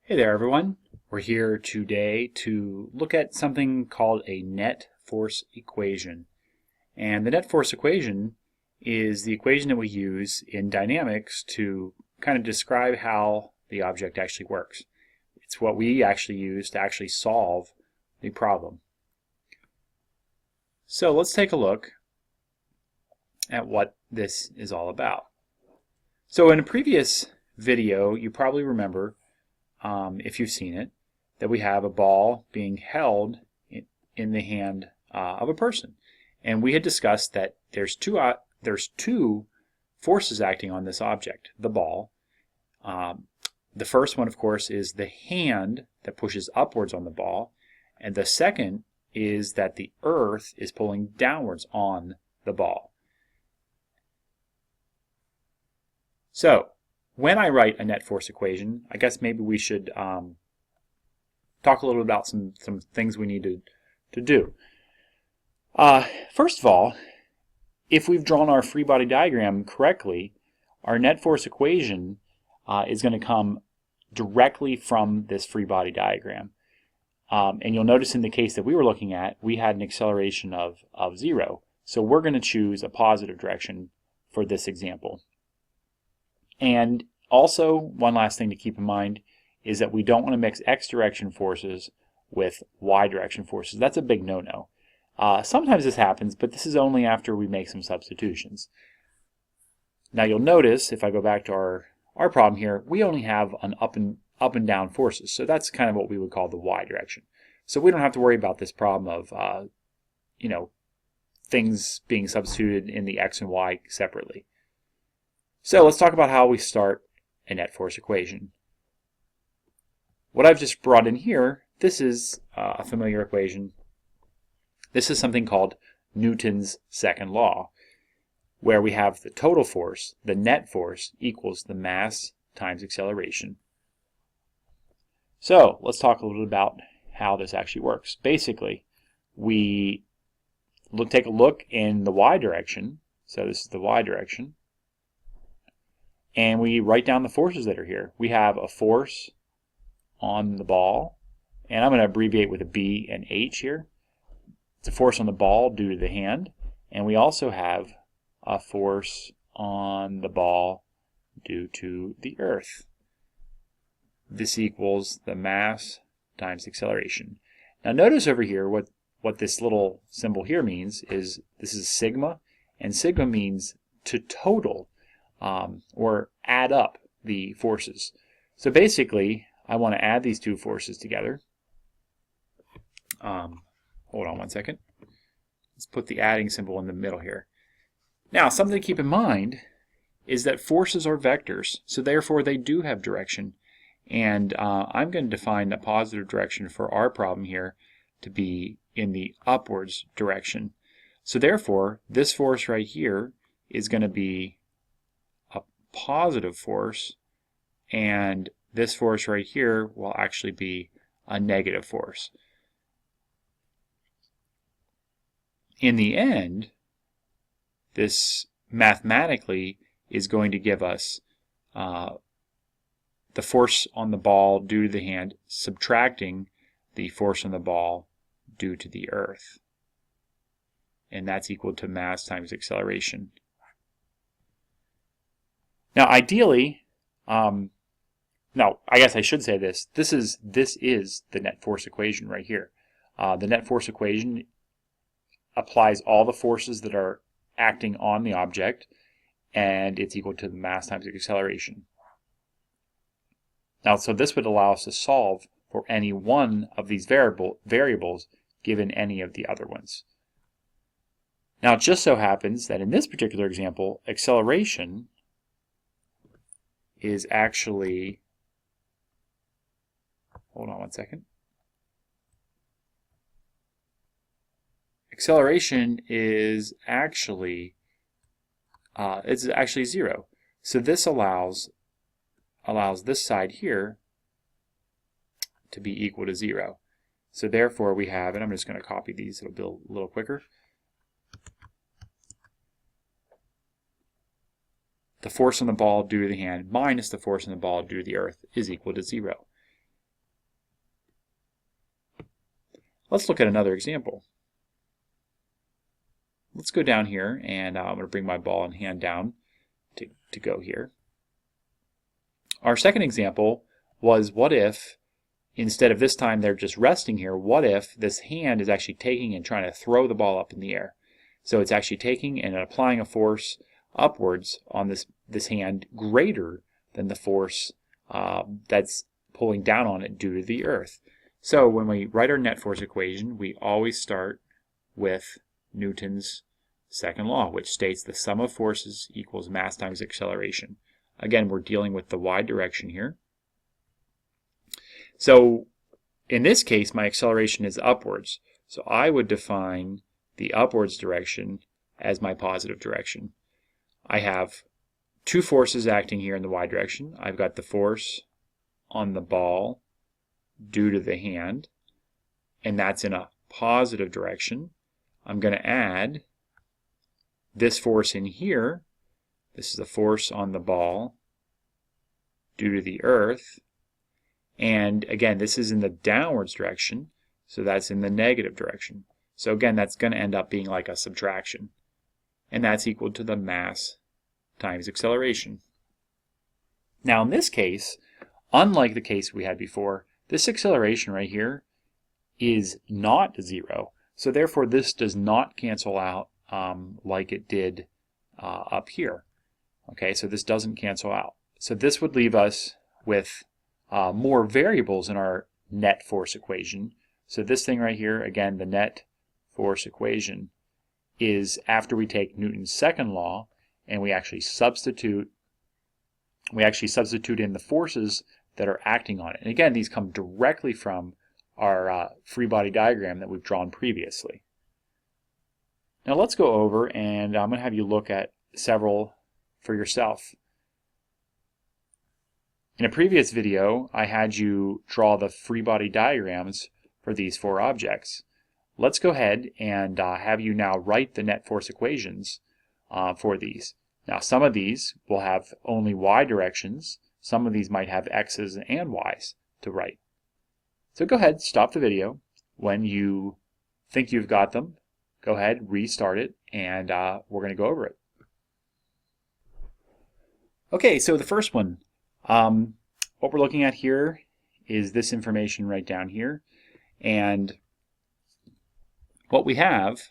Hey there everyone. We're here today to look at something called a net force equation. And the net force equation is the equation that we use in dynamics to kind of describe how the object actually works. It's what we actually use to actually solve the problem. So let's take a look at what this is all about. So in a previous video, you probably remember if you've seen it, that we have a ball being held in the hand of a person. And we had discussed that there's two forces acting on this object, the ball. The first one, of course, is the hand that pushes upwards on the ball. And the second is that the earth is pulling downwards on the ball. So, when I write a net force equation, I guess maybe we should talk a little bit about some things we need to do. First of all, if we've drawn our free body diagram correctly, our net force equation is going to come directly from this free body diagram. And you'll notice in the case that we were looking at, we had an acceleration of 0. So we're going to choose a positive direction for this example. And also, one last thing to keep in mind is that we don't want to mix x direction forces with y direction forces. That's a big no-no. Sometimes this happens, but this is only after we make some substitutions. Now you'll notice, if I go back to our problem here, we only have an up and down forces. So that's kind of what we would call the y direction. So we don't have to worry about this problem of things being substituted in the x and y separately. So let's talk about how we start a net force equation. What I've just brought in here, this is a familiar equation. This is something called Newton's second law, where we have the total force, the net force, equals the mass times acceleration. So let's talk a little bit about how this actually works. Basically, we take a look in the y direction. So this is the y direction. And we write down the forces that are here. We have a force on the ball, and I'm going to abbreviate with a B and H here. It's a force on the ball due to the hand, and we also have a force on the ball due to the earth. This equals the mass times acceleration. Now notice over here what this little symbol here means is this is sigma, and sigma means to total. Or add up the forces. So basically, I want to add these two forces together. Hold on one second. Let's put the adding symbol in the middle here. Now, something to keep in mind is that forces are vectors, so therefore they do have direction. And I'm going to define a positive direction for our problem here to be in the upwards direction. So therefore, this force right here is going to be positive force, and this force right here will actually be a negative force. In the end, this mathematically is going to give us the force on the ball due to the hand subtracting the force on the ball due to the earth. And that's equal to mass times acceleration. Now, ideally, no, I guess I should say this. This is the net force equation right here. The net force equation applies all the forces that are acting on the object, and it's equal to the mass times the acceleration. Now, so this would allow us to solve for any one of these variables given any of the other ones. Now, it just so happens that in this particular example, acceleration is actually, hold on one second. Acceleration is actually, it's actually 0. So this allows this side here to be equal to 0. So therefore we have, and I'm just going to copy these, it'll be a little quicker. The force on the ball due to the hand minus the force on the ball due to the earth is equal to 0. Let's look at another example. Let's go down here, and I'm going to bring my ball and hand down to go here. Our second example was, what if, instead of this time they're just resting here, what if this hand is actually taking and trying to throw the ball up in the air? So it's actually taking and applying a force upwards on this hand greater than the force that's pulling down on it due to the earth. So when we write our net force equation, we always start with Newton's second law, which states the sum of forces equals mass times acceleration. Again, we're dealing with the y direction here. So in this case, my acceleration is upwards. So I would define the upwards direction as my positive direction. I have two forces acting here in the y direction. I've got the force on the ball due to the hand, and that's in a positive direction. I'm going to add this force in here. This is the force on the ball due to the earth. And again, this is in the downwards direction, so that's in the negative direction. So again, that's going to end up being like a subtraction. And that's equal to the mass times acceleration. Now in this case, unlike the case we had before, this acceleration right here is not 0. So therefore this does not cancel out like it did up here. Okay, so this doesn't cancel out. So this would leave us with more variables in our net force equation. So this thing right here, again, the net force equation, is after we take Newton's second law and we actually substitute in the forces that are acting on it. And again, these come directly from our free body diagram that we've drawn previously. Now let's go over, and I'm going to have you look at several for yourself. In a previous video, I had you draw the free body diagrams for these four objects. Let's go ahead and have you now write the net force equations for these. Now some of these will have only y directions. Some of these might have x's and y's to write. So go ahead, stop the video. When you think you've got them, go ahead, restart it, and we're going to go over it. Okay, so the first one, what we're looking at here is this information right down here. And what we have,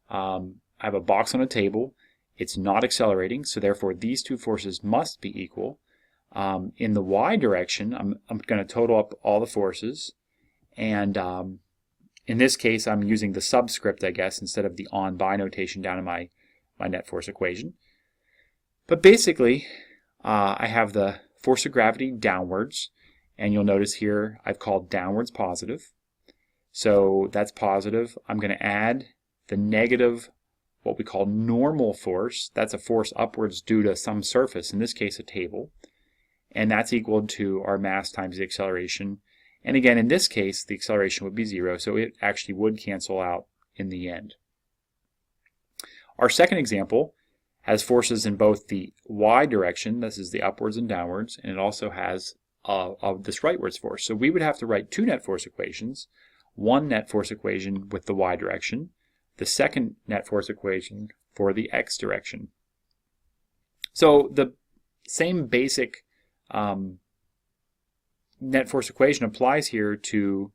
I have a box on a table. It's not accelerating, so therefore these two forces must be equal. In the y direction, I'm going to total up all the forces. And in this case, I'm using the subscript, I guess, instead of the on by notation down in my net force equation. But basically, I have the force of gravity downwards, and you'll notice here I've called downwards positive. So that's positive. I'm going to add the negative, what we call normal force. That's a force upwards due to some surface, in this case a table. And that's equal to our mass times the acceleration. And again, in this case, the acceleration would be 0, so it actually would cancel out in the end. Our second example has forces in both the y direction, this is the upwards and downwards, and it also has this rightwards force. So we would have to write two net force equations, one net force equation with the y direction, the second net force equation for the x direction. So the same basic net force equation applies here to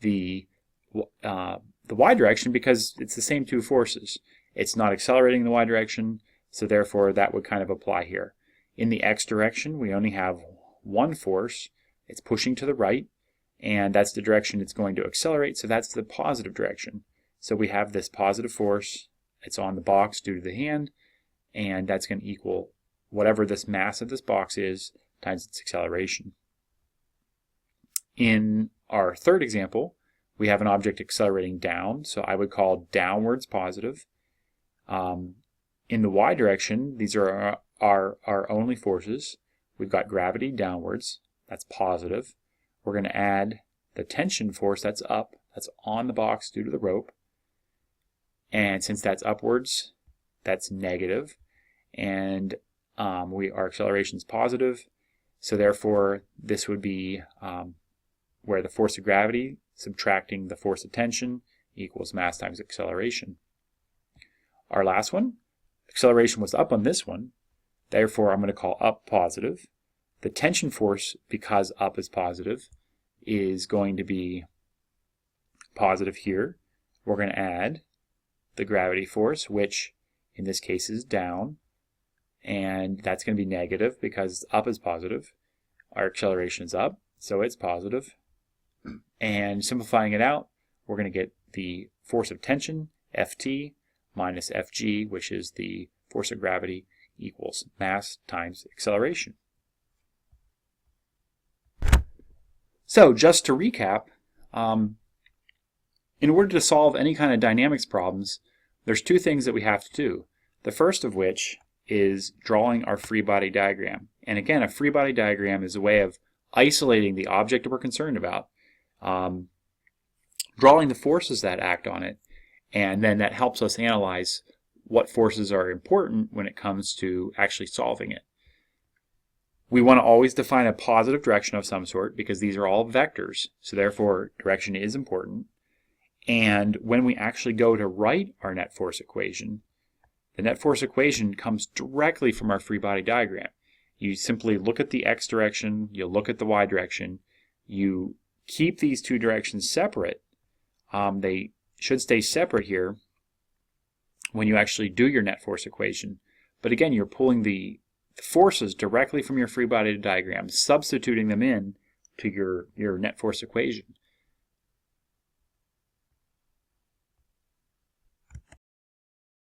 the y direction because it's the same two forces. It's not accelerating in the y direction, so therefore that would kind of apply here. In the x direction, we only have one force. It's pushing to the right, and that's the direction it's going to accelerate, so that's the positive direction. So we have this positive force. It's on the box due to the hand, and that's going to equal whatever this mass of this box is times its acceleration. In our third example, we have an object accelerating down, so I would call downwards positive. In the y direction, these are our only forces. We've got gravity downwards, that's positive. We're going to add the tension force, that's up, that's on the box due to the rope. And since that's upwards, that's negative. And our acceleration is positive, so therefore this would be where the force of gravity subtracting the force of tension equals mass times acceleration. Our last one, acceleration was up on this one, therefore I'm going to call up positive. The tension force, because up is positive, is going to be positive here. We're going to add the gravity force, which in this case is down, and that's going to be negative because up is positive. Our acceleration is up, so it's positive. And simplifying it out, we're going to get the force of tension, Ft, minus Fg, which is the force of gravity, equals mass times acceleration. So just to recap, in order to solve any kind of dynamics problems, there's two things that we have to do. The first of which is drawing our free body diagram. And again, a free body diagram is a way of isolating the object that we're concerned about, drawing the forces that act on it, and then that helps us analyze what forces are important when it comes to actually solving it. We want to always define a positive direction of some sort because these are all vectors, so therefore direction is important. And when we actually go to write our net force equation, the net force equation comes directly from our free body diagram. You simply look at the x direction, you look at the y direction, you keep these two directions separate. They should stay separate here when you actually do your net force equation. But again, you're pulling the forces directly from your free body diagram, substituting them in to your net force equation.